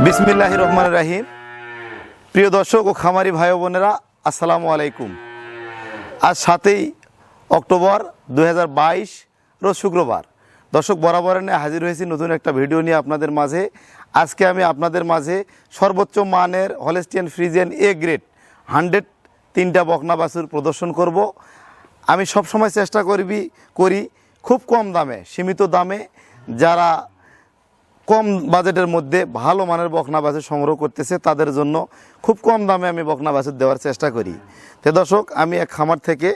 বিসমিল্লাহির রহমানির রহিম। প্রিয় দর্শক ও খামারি ভাই বোনেরা, আসসালামু আলাইকুম। আজ 7ই অক্টোবর 2022 রোজ শুক্রবার। দর্শক, বরাবর নিয়ে হাজির হয়েছি নতুন একটা ভিডিও নিয়ে আপনাদের মাঝে। আজকে আমি আপনাদের মাঝে সর্বোচ্চ মানের হলস্টিয়ান ফ্রিজিয়ান এ গ্রেড 100 তিনটা বকনা বাছুর প্রদর্শন করব। আমি সবসময় চেষ্টা করি খুব কম দামে, সীমিত দামে, যারা কম বাজেটের মধ্যে ভালো মানের বকনা বাছুর সংগ্রহ করতেছে তাদের জন্য খুব কম দামে আমি বকনা বাছুর দেওয়ার চেষ্টা করি। তো দর্শক, আমি এক খামার থেকে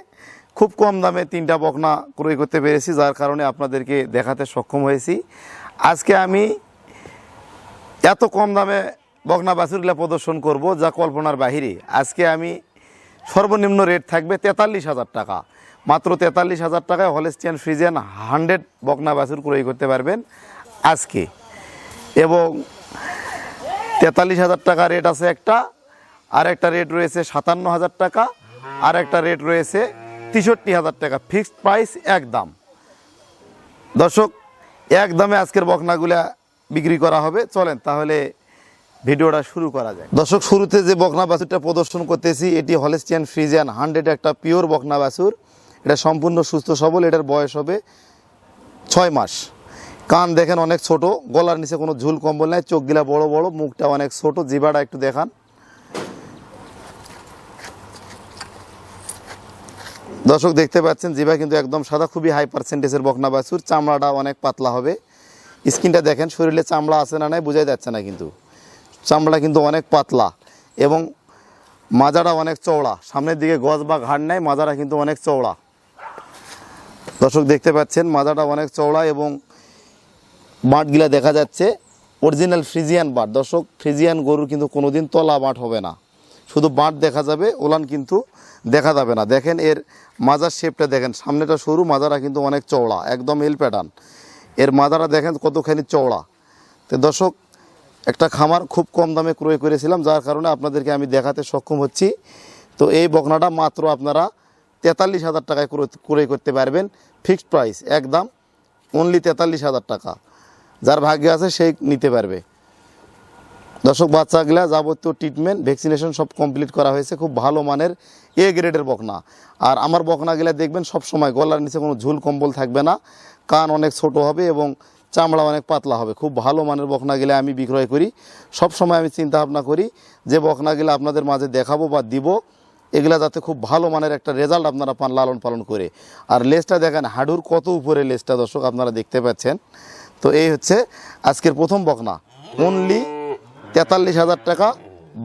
খুব কম দামে তিনটা বকনা ক্রয় করতে পেরেছি, যার কারণে আপনাদেরকে দেখাতে সক্ষম হয়েছি। আজকে আমি এত কম দামে বকনা বাছুরগুলো প্রদর্শন করব যা কল্পনার বাহিরে। আজকে আমি সর্বনিম্ন রেট থাকবে 43,000 টাকা। মাত্র 43,000 টাকায় হলস্টিয়ান ফ্রিজিয়ান 100 বকনা বাছুর ক্রয় করতে পারবেন আজকে। এবং 43,000 টাকা রেট আছে একটা, আর একটা রেট রয়েছে 57,000 টাকা, আর একটা রেট রয়েছে 63,000 টাকা। ফিক্সড প্রাইস একদম। দর্শক, একদমে আজকের বকনাগুলা বিক্রি করা হবে। চলেন তাহলে ভিডিওটা শুরু করা যায়। দর্শক, শুরুতে যে বকনা বাছুরটা প্রদর্শন করতেছি এটি হলস্টিয়ান ফ্রিজিয়ান 100 একটা পিওর বকনা বাছুর। এটা সম্পূর্ণ সুস্থ সবল। এটার বয়স হবে 6 মাস। কান দেখেন অনেক ছোট, গলার নিচে কোনো ঝুল কম্বল নাই, চোখগুলা বড় বড়, মুখটা অনেক ছোট, জিবাটা একটু দেখান। দর্শক, দেখতে পাচ্ছেন জিবা কিন্তু একদম সাদা, খুবই হাই পার্সেন্টেজের বকনা বাছুর। চামড়াটা অনেক পাতলা হবে। স্কিনটা দেখেন, শরীরে চামড়া আছে না নাই বোঝাই যাচ্ছে না, কিন্তু চামড়া কিন্তু অনেক পাতলা এবং মাজাটা অনেক চওড়া। সামনের দিকে গজ বা ঘাড় নাই, মাজাটা কিন্তু অনেক চওড়া। দর্শক, দেখতে পাচ্ছেন মাজাটা অনেক চওড়া এবং বাঁটগুলা দেখা যাচ্ছে অরিজিনাল ফ্রিজিয়ান বাঁট। দর্শক, ফ্রিজিয়ান গরুর কিন্তু কোনোদিন তলা বাঁট হবে না, শুধু বাঁট দেখা যাবে, ওলান কিন্তু দেখা যাবে না। দেখেন এর মাজার শেপটা দেখেন, সামনেটা সরু, মাজারা কিন্তু অনেক চওড়া, একদম এল প্যাটার্ন। এর মাজারা দেখেন কতখানি চওড়া। তো দর্শক, একটা খামার খুব কম দামে ক্রয় করেছিলাম, যার কারণে আপনাদেরকে আমি দেখাতে সক্ষম হচ্ছি। তো এই বকনাটা মাত্র আপনারা 43,000 টাকায় ক্রয় করতে পারবেন। ফিক্সড প্রাইস একদম, অনলি 43,000 টাকা। যার ভাগ্যে আছে সেই নিতে পারবে। দর্শক, বাচ্চাগুলা যাবতীয় ট্রিটমেন্ট, ভ্যাকসিনেশন সব কমপ্লিট করা হয়েছে। খুব ভালো মানের এ গ্রেডের বকনা। আর আমার বকনাগুলা দেখবেন সব সময় গলার নিচে কোনো ঝুল কম্বল থাকবে না, কান অনেক ছোট হবে এবং চামড়া অনেক পাতলা হবে। খুব ভালো মানের বকনাগুলা আমি বিক্রয় করি। সব সময় আমি চিন্তা ভাবনা করি যে বকনাগুলা আপনাদের মাঝে দেখাবো বা দিব, এগুলা যাতে খুব ভালো মানের একটা রেজাল্ট আপনারা পান লালন পালন করে। আর লেজটা দেখেন, হাডুর কত উপরে লেজটা দর্শক আপনারা দেখতে পাচ্ছেন। তো এই হচ্ছে আজকের প্রথম বকনা, অনলি 43,000 টাকা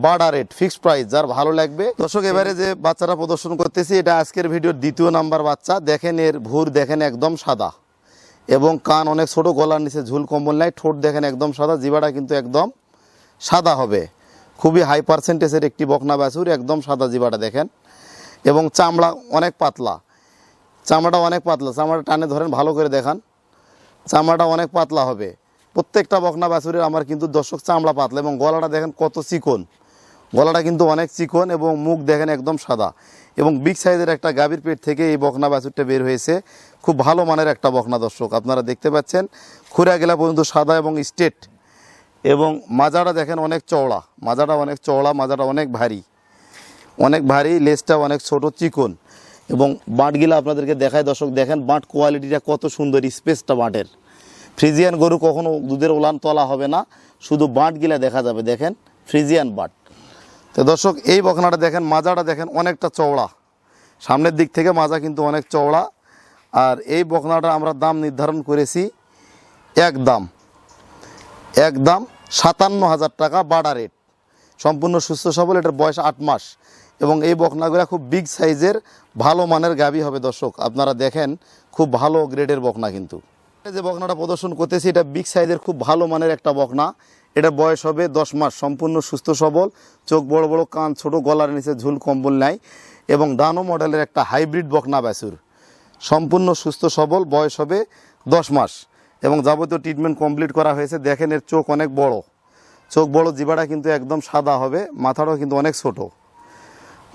বাড়া রেট, ফিক্সড প্রাইস। যার ভালো লাগবে। দর্শক, এবারে যে বাচ্চাটা প্রদর্শন করতেছি এটা আজকের ভিডিওর 2য় নাম্বার বাচ্চা। দেখেন এর ভুর দেখেন একদম সাদা এবং কান অনেক ছোট, গলার নিচে ঝুল কম্বল নাই, ঠোঁট দেখেন একদম সাদা, জিবাটা কিন্তু একদম সাদা হবে। খুবই হাই পার্সেন্টেজের একটি বকনা বাছুর, একদম সাদা জিবাটা দেখেন। এবং চামড়া অনেক পাতলা, চামড়াটা অনেক পাতলা, চামড়াটা টানে ধরেন ভালো করে দেখান, চামড়াটা অনেক পাতলা হবে। প্রত্যেকটা বকনা বাছুরের আমার কিন্তু দর্শক চামড়া পাতলা এবং গলাটা দেখেন কত চিকন, গলাটা কিন্তু অনেক চিকন এবং মুখ দেখেন একদম সাদা। এবং বিগ সাইজের একটা গাভীর পেট থেকে এই বকনা বাছুরটা বের হয়েছে। খুব ভালো মানের একটা বকনা। দর্শক, আপনারা দেখতে পাচ্ছেন খুঁড়া গেলা পর্যন্ত সাদা এবং স্ট্রেট। এবং মাজাটা দেখেন অনেক চওড়া, মাজাটা অনেক চওড়া, মাজাটা অনেক ভারী, অনেক ভারী, লেজটা অনেক ছোট চিকন। এবং বাঁটগুলা আপনাদেরকে দেখায়। দর্শক দেখেন বাঁট কোয়ালিটিটা কত সুন্দর, স্পেসটা বাঁটের। ফ্রিজিয়ান গরু কখনো দুধের ওলান তলা হবে না, শুধু বাঁটগুলা দেখা যাবে। দেখেন ফ্রিজিয়ান বাঁট। তো দর্শক, এই বকনাটা দেখেন, মাজাটা দেখেন অনেকটা চওড়া, সামনের দিক থেকে মাজা কিন্তু অনেক চওড়া। আর এই বকনাটা আমরা দাম নির্ধারণ করেছি একদম 57,000 টাকা বাড়া রেট। সম্পূর্ণ সুস্থ সবল, এটার বয়স 8 মাস এবং এই বকনাগুলো খুব বিগ সাইজের ভালো মানের গাভী হবে। দর্শক, আপনারা দেখেন খুব ভালো গ্রেডের বকনা। কিন্তু যে বকনাটা প্রদর্শন করতেছি এটা বিগ সাইজের খুব ভালো মানের একটা বকনা। এটা বয়স হবে 10 মাস। সম্পূর্ণ সুস্থ সবল, চোখ বড় বড়, কান ছোট, গলার নিচে ঝুল কম্বল নাই এবং ডানো মডেলের একটা হাইব্রিড বকনা বাছুর। সম্পূর্ণ সুস্থ সবল, বয়স হবে 10 মাস এবং যাবতীয় ট্রিটমেন্ট কমপ্লিট করা হয়েছে। দেখেন এর চোখ অনেক বড়, চোখ বড়, জিবাটা কিন্তু একদম সাদা হবে, মাথাটাও কিন্তু অনেক ছোট,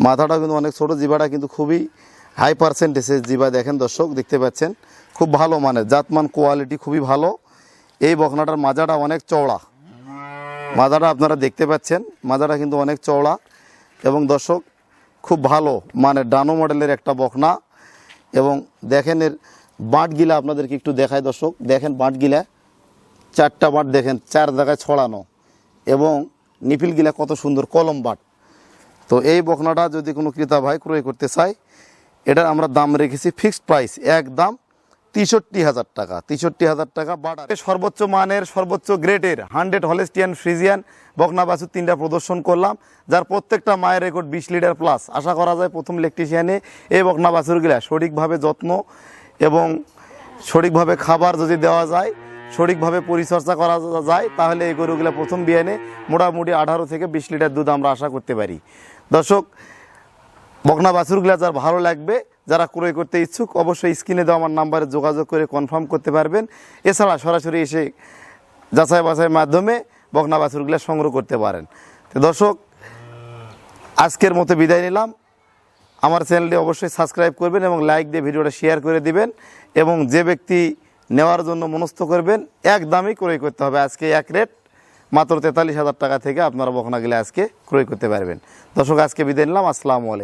মাথাটাও কিন্তু অনেক ছোট, জিবাটা কিন্তু খুবই হাই পার্সেন্টেজের জিবা। দেখেন দর্শক দেখতে পাচ্ছেন, খুব ভালো মানের, জাতমান কোয়ালিটি খুবই ভালো। এই বকনাটার মাজাটা অনেক চওড়া মাজাটা আপনারা দেখতে পাচ্ছেন, মাজাটা কিন্তু অনেক চওড়া এবং দর্শক খুব ভালো মানে ডানো মডেলের একটা বকনা। এবং দেখেন এর বাঁটগিলা আপনাদেরকে একটু দেখায় দর্শক, দেখেন বাঁটগিলা 4টা বাঁট দেখেন 4 জায়গায় ছড়ানো এবং নিপিলগিলা কত সুন্দর কলম বাঁট। তো এই বকনাটা যদি কোনো ক্রেতা ভাই ক্রয় করতে চায়, এটার আমরা দাম রেখেছি ফিক্সড প্রাইস একদম 63,000 টাকা, 63,000 টাকা বাটার। সর্বোচ্চ মানের সর্বোচ্চ গ্রেডের 100 হলেস্টিয়ান ফ্রিজিয়ান বকনা বাছুর 3টা প্রদর্শন করলাম, যার প্রত্যেকটা মায়ের রেকর্ড 20 লিটার প্লাস। আশা করা যায় প্রথম ইলেকট্রিশিয়ানে এই বকনা বাছুরগুলা সঠিকভাবে যত্ন এবং সঠিকভাবে খাবার যদি দেওয়া যায়, সঠিকভাবে পরিচর্যা করা যায়, তাহলে এই গরুগুলা প্রথম বিয়ানে মোটামুটি 18 থেকে 20 লিটার দুধ আমরা আশা করতে পারি। দর্শক বকনা বাছুরগুলা যার ভালো লাগবে, যারা ক্রয় করতে ইচ্ছুক, অবশ্যই স্ক্রিনে দেওয়া আমার নাম্বারে যোগাযোগ করে কনফার্ম করতে পারবেন। এছাড়া সরাসরি এসে যাচাই বাছাইয়ের মাধ্যমে বকনা বাছুরগুলা সংগ্রহ করতে পারেন। তো দর্শক আজকের মতো বিদায় নিলাম। আমার চ্যানেলটি অবশ্যই সাবস্ক্রাইব করবেন এবং লাইক দিয়ে ভিডিওটা শেয়ার করে দিবেন। এবং যে ব্যক্তি নেওয়ার জন্য মনস্থ করবেন, একদমই ক্রয় করতে হবে। আজকে এক রেট মাত্র 43,000 টাকা থেকে আপনারা বকনাগুলো আজকে ক্রয় করতে পারবেন। দর্শক আজকে বিদায় নিলাম। আসসালামু আলাইকুম।